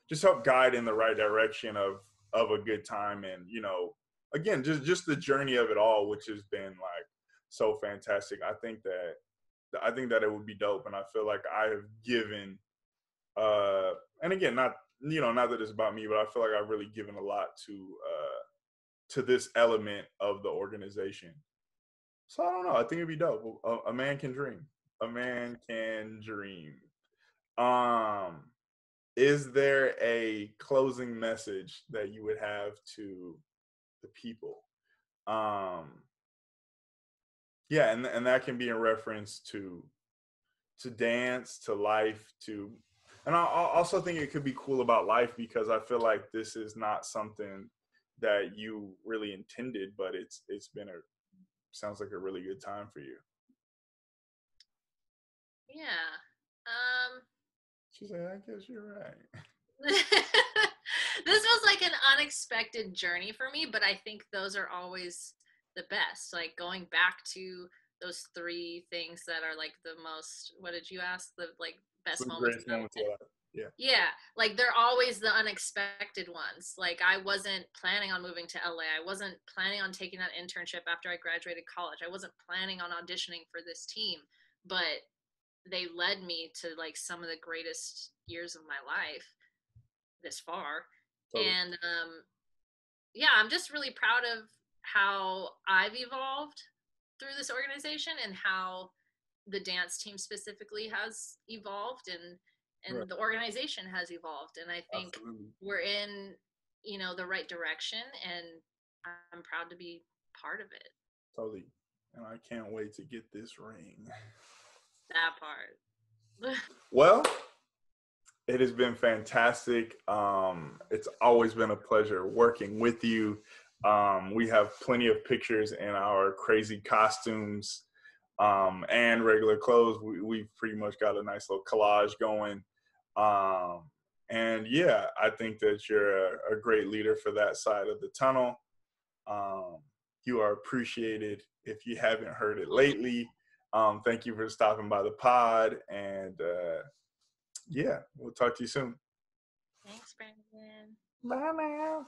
[SPEAKER 2] just help guide in the right direction of a good time. And, you know, again, just the journey of it all, which has been like so fantastic. I think that it would be dope. And I feel like I have given, and again, not that it's about me, but I feel like I've really given a lot to this element of the organization. So I don't know. I think it'd be dope. A man can dream. A man can dream. Is there a closing message that you would have to the people? Yeah, and that can be in reference to dance, to life, and I also think it could be cool about life, because I feel like this is not something that you really intended, but it's been sounds like a really good time for you.
[SPEAKER 1] Yeah.
[SPEAKER 2] She said, I guess you're right.
[SPEAKER 1] This was like an unexpected journey for me, but I think those are always the best. Like going back to those three things that are like the most, what did you ask? The like best moments. Yeah, like they're always the unexpected ones. Like I wasn't planning on moving to LA. I wasn't planning on taking that internship after I graduated college. I wasn't planning on auditioning for this team, but they led me to like some of the greatest years of my life this far. Totally. And yeah, I'm just really proud of how I've evolved through this organization and how the dance team specifically has evolved and right. The organization has evolved. And I think we're in, you know, the right direction, and I'm proud to be part of it.
[SPEAKER 2] Totally. And I can't wait to get this ring.
[SPEAKER 1] That part.
[SPEAKER 2] Well, It has been fantastic. It's always been a pleasure working with you. We have plenty of pictures in our crazy costumes and regular clothes. We've pretty much got a nice little collage going. And yeah, I think that you're a great leader for that side of the tunnel. You are appreciated. If you haven't heard it lately, thank you for stopping by the pod. And yeah, we'll talk to you soon.
[SPEAKER 1] Thanks, Brandon.
[SPEAKER 2] Bye now.